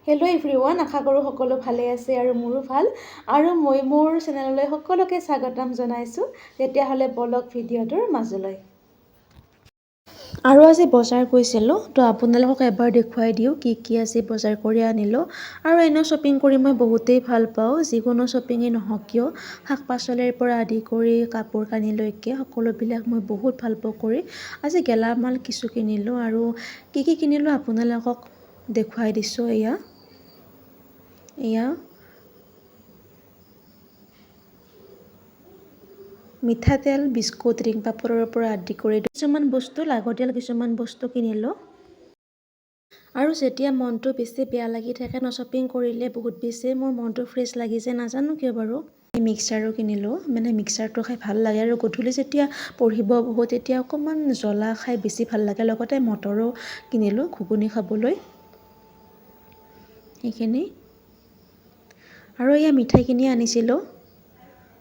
Hello' everyone, আশা কৰোঁ সকলো ভালে আছে আৰু মোৰো ভাল আৰু মই মোৰ চেনেললৈ সকলোকে স্বাগতম জনাইছোঁ। তেতিয়াহ'লে বলক ভিডিঅ'টোৰ মাজলৈ। আৰু আজি বজাৰ গৈছিলোঁ, তো আপোনালোকক এবাৰ দেখুৱাই দিওঁ কি আজি বজাৰ কৰি আনিলোঁ। আৰু এনেও শ্বপিং কৰি মই বহুতেই ভাল পাওঁ, যিকোনো শ্বপিঙেই নহওক কিয়, শাক পাচলিৰ পৰা আদি কৰি কাপোৰ কানিলৈকে সকলোবিলাক মই বহুত ভাল পাওঁ কৰি। আজি গেলামাল কিছু কিনিলোঁ আৰু কি কিনিলোঁ আপোনালোকক দেখুৱাই দিছোঁ। এয়া মিঠাতেল, বিস্কুট, ৰিং পাপৰৰ পৰা আদি কৰি কিছুমান বস্তু লাগতিয়াল কিছুমান বস্তু কিনিলোঁ। আৰু যেতিয়া মনটো বেছি বেয়া লাগি থাকে ন, শ্বপিং কৰিলে বহুত বেছি মোৰ মনটো ফ্ৰেছ লাগি যায়, নাজানো কিয় বাৰু। মিক্সাৰো কিনিলোঁ, মিক্সাৰটো খাই ভাল লাগে আৰু গধূলি যেতিয়া পঢ়িব বহোঁ তেতিয়া অকণমান জ্বলা খাই বেছি ভাল লাগে। লগতে মটৰো কিনিলোঁ ঘুগুনি খাবলৈ, সেইখিনি। আৰু এয়া মিঠাই কিনি আনিছিলোঁ,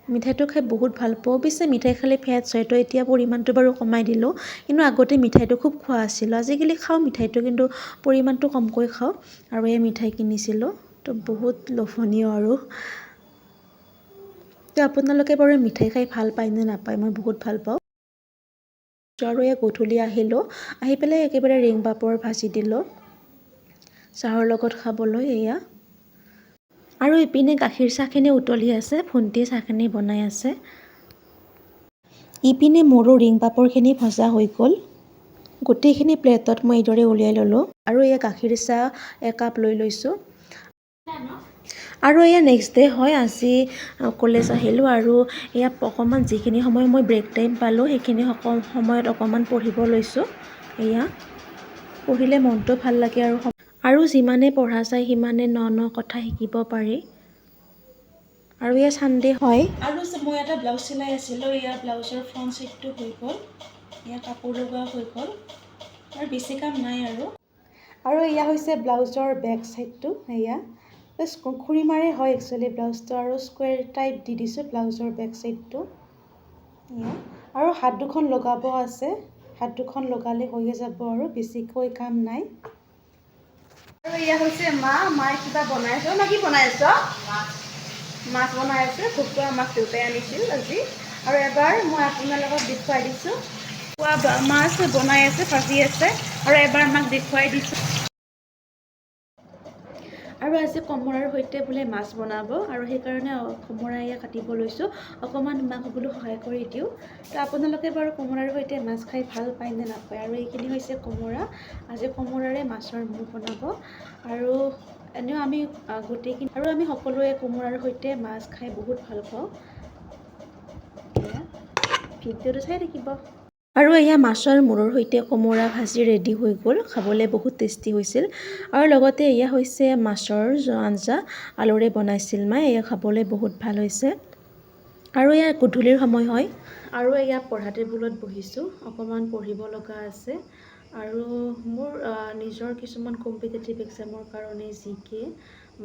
মিঠাইটো খাই বহুত ভাল পাওঁ। পিছে মিঠাই খালে ফেটছ হয়, তো এতিয়া পৰিমাণটো বাৰু কমাই দিলোঁ, কিন্তু আগতে মিঠাইটো খুব খোৱা আছিলোঁ। আজিকালি খাওঁ মিঠাইটো, কিন্তু পৰিমাণটো কমকৈ খাওঁ। আৰু এই মিঠাই কিনিছিলোঁ, তো বহুত লোভনীয় আৰু। তো আপোনালোকে বাৰু মিঠাই খাই ভাল পায় নে নাপায়? মই বহুত ভাল পাওঁ। আৰু এই গধূলি আহিলোঁ, আহি পেলাই একেবাৰে ৰিং পাপৰ ভাজি দিলোঁ চাহৰ লগত খাবলৈ। এয়া আৰু ইপিনে গাখীৰ চাহখিনি উতলি আছে, ভণ্টিয়ে চাহখিনি বনাই আছে। ইপিনে মোৰো ৰিং পাপৰখিনি ভজা হৈ গ'ল। গোটেইখিনি প্লেটত মই এইদৰে উলিয়াই ল'লোঁ আৰু এয়া গাখীৰ চাহ একাপ লৈ লৈছোঁ। আৰু এয়া নেক্সট ডে হয়, আজি কলেজ আহিলোঁ আৰু এয়া অকণমান যিখিনি সময় মই ব্ৰেক টাইম পালোঁ সেইখিনি সময়ত অকণমান পঢ়িব লৈছোঁ। এয়া পঢ়িলে মনটো ভাল লাগে আৰু যিমানে পঢ়া যায় সিমানে ন কথা শিকিব পাৰি। আৰু এয়া ছানডে হয় আৰু মই এটা ব্লাউজ চিলাই আছিলোঁ, এয়া ব্লাউজৰ ফ্ৰণ্ট ছাইডটো হৈ গ'ল, এয়া কাপোৰ লগোৱা হৈ গ'ল আৰু বেছি কাম নাই আৰু এয়া হৈছে ব্লাউজৰ বেক ছাইডটো। এয়া খুৰীমাৰে হয় একচুৱেলি ব্লাউজটো, আৰু স্কুৱেৰ টাইপ দি দিছোঁ ব্লাউজৰ বেক ছাইডটো। এয়া আৰু হাত দুখন লগাব আছে, হাত দুখন লগালে হৈয়ে যাব আৰু বেছিকৈ কাম নাই। আৰু এয়া হৈছে মায়ে কিবা বনাই আছে। কি বনাই আছ? মাছ বনাই আছে, ভুকুৱা মাছ দেউতাই আনিছিল আজি। আৰু এবাৰ মই আপোনালোকক দেখুৱাই দিছোঁ, মাছ বনাই আছে, ভাজি আছে, আৰু এবাৰ আমাক দেখুৱাই দিছোঁ। আৰু আজি কোমোৰাৰ সৈতে বোলে মাছ বনাব, আৰু সেইকাৰণে কোমোৰা এয়া কাটিব লৈছোঁ। অকণমান মাক বোলো সহায় কৰি দিওঁ। তো আপোনালোকে বাৰু কোমোৰাৰ সৈতে মাছ খাই ভাল পায় নে নাপায়? আৰু এইখিনি হৈছে কোমোৰা, আজি কোমোৰাৰে মাছৰ মুগ বনাব। আৰু এনেও আমি গোটেইখিনি আমি সকলোৱে কোমোৰাৰ সৈতে মাছ খাই বহুত ভাল পাওঁ। ভিডিঅ'টো চাই থাকিব। আৰু এয়া মাছৰ মূৰৰ সৈতে কোমোৰা ভাজি ৰেডি হৈ গ'ল, খাবলৈ বহুত টেষ্টি হৈছিল। আৰু লগতে এয়া হৈছে মাছৰ আঞ্জা, আলুৰে বনাইছিল মায়ে, এয়া খাবলৈ বহুত ভাল হৈছে। আৰু এয়া গধূলিৰ সময় হয় আৰু এয়া পঢ়া টেবুলত বহিছোঁ, অকণমান পঢ়িব লগা আছে। আৰু মোৰ নিজৰ কিছুমান কম্পিটিটিভ এক্সামৰ কাৰণে GK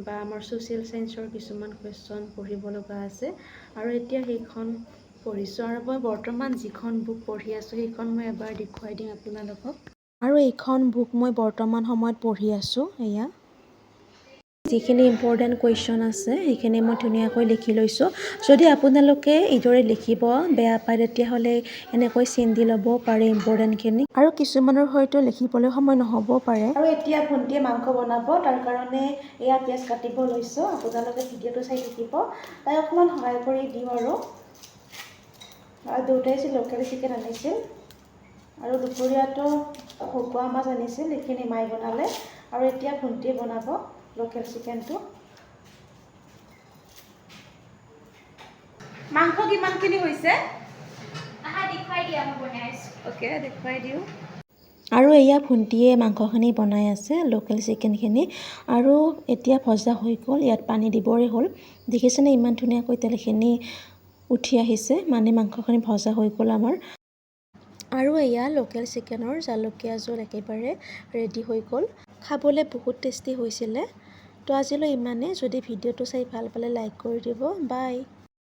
বা আমাৰ ছ'চিয়েল ছায়েন্সৰ কিছুমান কুৱেশ্যন পঢ়িব লগা আছে, আৰু এতিয়া সেইখন পঢ়িছোঁ। আৰু মই বৰ্তমান যিখন বুক পঢ়ি আছোঁ সেইখন মই এবাৰ দেখুৱাই দিম আপোনালোকক। আৰু এইখন বুক মই বৰ্তমান সময়ত পঢ়ি আছোঁ। এয়া যিখিনি ইম্পৰ্টেণ্ট কুৱেশ্যন আছে সেইখিনি মই ধুনীয়াকৈ লিখি লৈছোঁ। যদি আপোনালোকে এইদৰে লিখিব বেয়া পায় তেতিয়াহ'লে এনেকৈ চিন দি ল'ব পাৰে ইম্পৰ্টেণ্টখিনি, আৰু কিছুমানৰ হয়তো লিখিবলৈ সময় নহ'ব পাৰে। আৰু এতিয়া ভণ্টিয়ে মাংস বনাব, তাৰ কাৰণে এয়া পিঁয়াজ কাটিব লৈছোঁ। আপোনালোকে ভিডিঅ'টো চাই থাকিব, তাই অকণমান সহায় কৰি দিওঁ। আৰু দেউতাই লোকেল চিকেন আনিছিল, আৰু দুপৰীয়াটো ভকুৱা মাছ আনিছিল, সেইখিনি মায়ে বনালে। আৰু এতিয়া ভণ্টিয়ে বনাব লোকেল চিকেনটো। মাংস কিমানখিনি হৈছে? দেখুৱাই দিয়া, মই বনাই আছোঁ। অ'কে, দেখুৱাই দিওঁ। আৰু এয়া ভণ্টিয়ে মাংসখিনি বনাই আছে, লোকেল চিকেনখিনি, আৰু এতিয়া ভজা হৈ গ'ল। ইয়াত পানী দিবৰে হ'ল, দেখিছেনে ইমান ধুনীয়াকৈ তেলখিনি উঠি আহিছে, মাংসখিনি ভজা হৈ গ'ল আমাৰ। আৰু এয়া লোকেল চিকেনৰ জালুকীয়া জোল একেবাৰে ৰেডি হৈ গ'ল, খাবলৈ বহুত টেষ্টি হৈছিলে। তো আজিলৈ ইমানেই। যদি ভিডিঅ'টো চাই ভাল পালে লাইক কৰি দিব। বাই।